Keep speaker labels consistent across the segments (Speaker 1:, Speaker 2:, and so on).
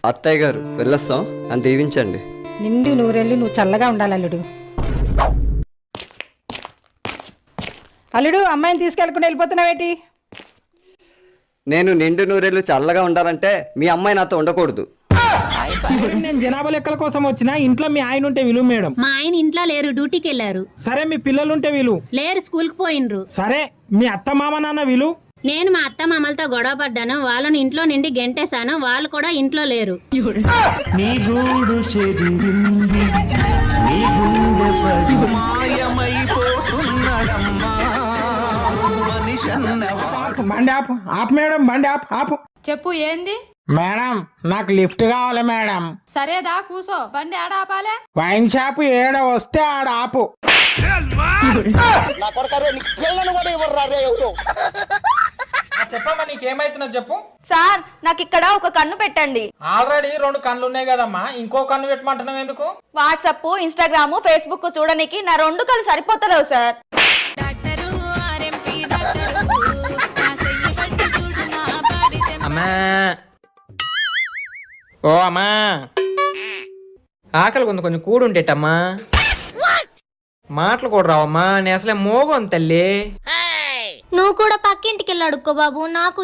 Speaker 1: అత్తయ్య గారు వెళ్ళొస్తాం అని దీవించండి.
Speaker 2: నిండు నూరెళ్ళు నువ్వు చల్లగా ఉండాలి అల్లుడు. అల్లుడు అమ్మాయిని తీసుకెళ్లకుండా వెళ్ళిపోతున్నావేటి?
Speaker 1: నేను నిండు నూరేళ్ళు చల్లగా ఉండాలంటే మీ అమ్మాయి నాతో ఉండకూడదు.
Speaker 3: నేను జనాభా లెక్కల కోసం వచ్చినా. ఇంట్లో మీ ఆయన ఉంటే విలువ మేడం.
Speaker 4: మా ఆయన ఇంట్లో లేరు, డ్యూటీకి వెళ్ళారు.
Speaker 3: సరే మీ పిల్లలు ఉంటే విలువ
Speaker 4: లేరు, స్కూల్ కి పోయినరు.
Speaker 3: సరే మీ అత్త మామ నాన్న విలువ.
Speaker 4: నేను మా అత్త మామలతో గొడవ పడ్డాను, వాళ్ళని ఇంట్లో నుండి గెంటేశాను, వాళ్ళు కూడా ఇంట్లో లేరు.
Speaker 3: బండి ఆపు ఆపు మేడం, బండి ఆపు ఆపు.
Speaker 5: చెప్పు ఏంది?
Speaker 3: మేడం నాకు లిఫ్ట్ కావాలి మేడం.
Speaker 5: సరేదా కూసో, బండి ఆడ ఆపాలే.
Speaker 3: వైన్ షాప్ ఏడ వస్తే ఆడ ఆపు. చెప్పమ్మా నీకేమైతున్నా చెప్పు.
Speaker 6: సార్ నాకు ఇక్కడ ఒక కన్ను పెట్టండి.
Speaker 3: ఆల్రెడీ 2 కన్నులు ఉన్నాయి కదమ్మా, ఇంకో కన్ను పెట్టమంటున్నావు ఎందుకు?
Speaker 6: వాట్సాప్, ఇన్స్టాగ్రామ్, ఫేస్బుక్ చూడడానికి నా 2 కళ్ళు సరిపోతలేవు సార్.
Speaker 7: అమ్మా ఓ అమ్మా, ఆకలి కొంచెం కూడుంటేటమ్మా. మాటలు కూడా రావమ్మా, నేను అసలే మోగం తల్లి.
Speaker 8: నువ్వు కూడా పక్కింటికి వెళ్ళి అడుక్కో బాబు, నాకు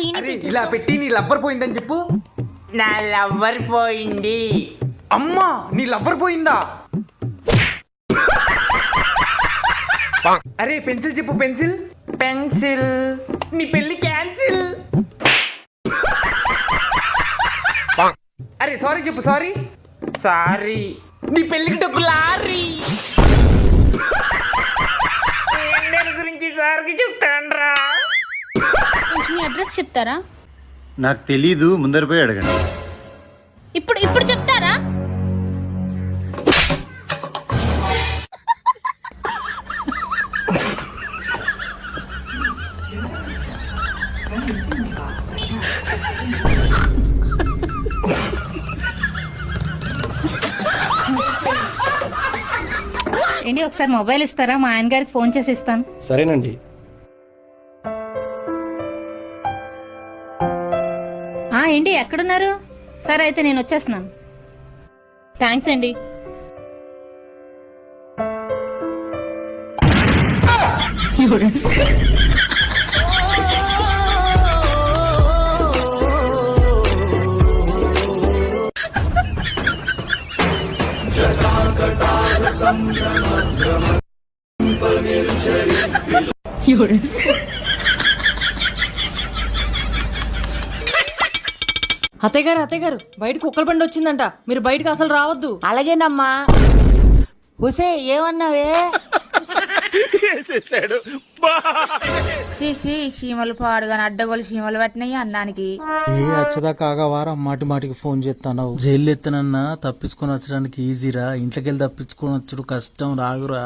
Speaker 7: ఇలా పెట్టి నీ లవ్వర్ పోయిందని చెప్పు. నా లవ్వర్ పోయింది. అమ్మా నీ లవ్వర్ పోయిందా? అరే పెన్సిల్ చెప్పు. Pencil pencil. నీ పెళ్లి క్యాన్సిల్. అరే సారీ చెప్పు. Sorry sorry. నీ పెళ్లికి డబ్బు లారీ. గురించి సార్కి చెప్తాండ్రా.
Speaker 8: మీ అడ్రస్ చెప్తారా?
Speaker 9: నాకు తెలీదు, ముందర పోయి అడగండి.
Speaker 8: ఇప్పుడు చెప్తారా?
Speaker 5: ఏంటి ఒకసారి మొబైల్ ఇస్తారా? మా ఆయన గారికి ఫోన్ చేసి ఇస్తాను.
Speaker 3: సరేనండి.
Speaker 5: ఏంటి ఎక్కడున్నారు? సరే అయితే నేను వచ్చేస్తున్నాను. థ్యాంక్స్ అండి.
Speaker 10: అత్తయ్య గారు బయటకు కుక్కల బండి వచ్చిందంట, మీరు బయటకు అసలు రావద్దు.
Speaker 2: అలాగేనమ్మా. హుసే ఏమన్నావే?
Speaker 6: చీమలు పాడుగాని అడ్డగోలు చీమలు పట్టినాయి అన్నానికి.
Speaker 11: ఏ అచ్చదా కాగవారా మాటి మాటికి ఫోన్ చేస్తాను. జైలు ఎత్తనన్నా తప్పించుకొని వచ్చడానికి ఈజీరా, ఇంట్లోకి వెళ్ళి తప్పించుకొని వచ్చుడు కష్టం. రాగురా.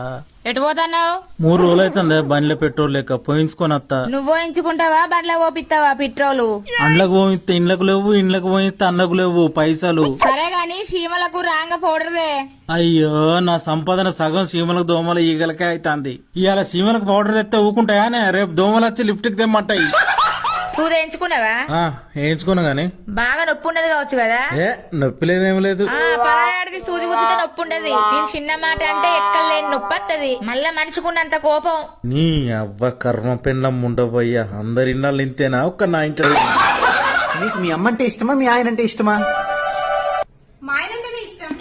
Speaker 6: ఎటు పోతున్నావు?
Speaker 11: 3 రోజులు అవుతుంది బండిలో పెట్రోల్ లేక. పోయించుకొని వస్తా.
Speaker 6: నువ్వు పోయించుకుంటావా బండ్లో పోపిస్తావా పెట్రోలు?
Speaker 11: అండ్లకు పోయిస్తే ఇండ్లకు లేవు, ఇండ్లకు పోయిస్తే అన్నకు లేవు పైసలు.
Speaker 6: సరే గాని చీమలకు రాంగ పౌడర్దే.
Speaker 11: అయ్యో నా సంపాదన సగం సీమలకు దోమలు ఈగలకే అవుతుంది. ఇవాళ సీమలకు పౌడర్ తెస్తే ఊకుంటాయానే, రేపు దోమలు వచ్చి లిఫ్ట్ కి తెమ్మంటాయి.
Speaker 6: సూది వేయించుకున్నావా?
Speaker 11: వేయించుకున్నా గానీ
Speaker 6: బాగా నొప్పి ఉండదు కావచ్చు కదా?
Speaker 11: ఏ నొప్పి లేదేం లేదు.
Speaker 6: పరాయాడిది సూది గుచ్చితే నొప్పి ఉండదు. నేను చిన్న మాట అంటే ఎక్కలేని నొప్పి వస్తుంది. మళ్ళా మనుషుకున్నంత కోపం.
Speaker 11: నీ అవ్వ కర్మ పెండ్లం ఉండబోయ్యా, అందరి ఇన్నాళ్ళు ఇంతేనా? ఒక్క నా ఇంట్లో.
Speaker 7: నీకు మీ అమ్మ అంటే ఇష్టమా, మీ ఆయన అంటే ఇష్టమా?
Speaker 6: మా ఆయన అంటేనే ఇష్టం.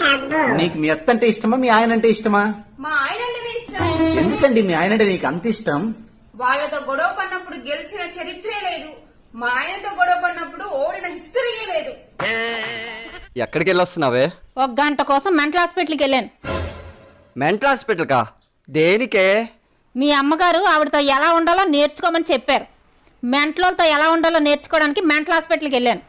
Speaker 7: నీకు మీ అత్త అంటే ఇష్టమా, మీ ఆయన అంటే ఇష్టమా?
Speaker 6: మా ఆయన అంటేనే ఇష్టం.
Speaker 7: ఎందుకండి మీ ఆయన అంటే నీకు అంత ఇష్టం?
Speaker 6: వాళ్ళతో గొడవ పడినప్పుడు గెలిచిన చరిత్రే లేదు. మా ఆయనతో గొడవ పడినప్పుడు ఓడిన హిస్టరీయే లేదు.
Speaker 1: ఎక్కడికి వెళ్ళొస్తున్నావే?
Speaker 5: 1 గంట కోసం మెంటల్ హాస్పిటల్కి వెళ్ళాను.
Speaker 1: మెంటల్ హాస్పిటల్ కా? దేనికే?
Speaker 5: మీ అమ్మగారు ఆవిడతో ఎలా ఉండాలో నేర్చుకోమని చెప్పారు. మెంటలతో ఎలా ఉండాలో నేర్చుకోవడానికి మెంటల్ హాస్పిటల్కి వెళ్ళాను.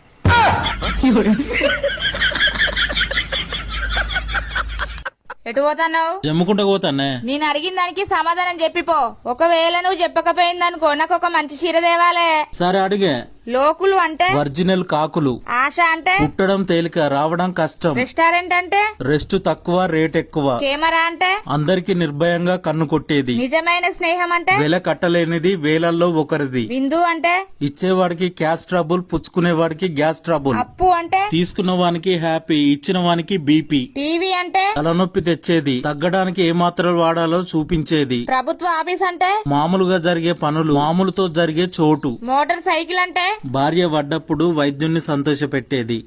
Speaker 6: ఎటు పోతున్నావు?
Speaker 11: జమ్ముకుంటా పోతానే.
Speaker 6: నేను అడిగిన దానికి సమాధానం చెప్పిపో. ఒకవేళ నువ్వు చెప్పకపోయిందనుకో నాకు ఒక మంచి చీర తేవాలే.
Speaker 11: సరే అడిగే.
Speaker 6: లోకులు అంటే
Speaker 11: ఒరిజినల్ కాకులు.
Speaker 6: ఆశ అంటే
Speaker 11: పుట్టడం తేలిక, రావడం కష్టం.
Speaker 6: రెస్టారెంట్ అంటే
Speaker 11: రెస్ట్ తక్కువ, రేట్ ఎక్కువ.
Speaker 6: కెమెరా అంటే
Speaker 11: అందరికి నిర్భయంగా కన్ను కొట్టేది.
Speaker 6: నిజమైన స్నేహం అంటే
Speaker 11: వెల కట్టలేనిది, వేలల్లో ఒకరిది.
Speaker 6: బిందు అంటే
Speaker 11: ఇచ్చేవాడికి క్యాష్ ట్రబుల్, పుచ్చుకునేవాడికి గ్యాస్ ట్రబుల్.
Speaker 6: అప్పు అంటే
Speaker 11: తీసుకున్న వానికి హ్యాపీ, ఇచ్చిన వానికి బీపీ.
Speaker 6: టీవీ అంటే
Speaker 11: తలనొప్పి తెచ్చేది, తగ్గడానికి ఏ మాత్రలు వాడాలో చూపించేది.
Speaker 6: ప్రభుత్వ ఆఫీస్ అంటే
Speaker 11: మామూలుగా జరిగే పనులు, మామూలుతో జరిగే చోటు.
Speaker 6: మోటార్ సైకిల్ అంటే
Speaker 11: భార్య పడ్డప్పుడు వైద్యుణ్ణి సంతోషపెట్టేది.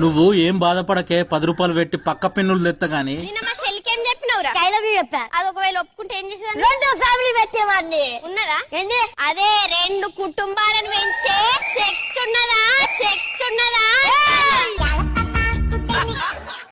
Speaker 11: నువ్వు ఏం బాధపడకే, 10 రూపాయలు పెట్టి పక్క పిన్నులు తెత్తగాని.
Speaker 8: అది ఒకవేళ ఒప్పుకుంటే ఏం చేసేవాడిని? 2 ఫ్యామిలీ పెట్టేవాడిని. ఉన్నదా ఏంది? అదే 2 కుటుంబాలను పెంచే శక్తి ఉన్నదా?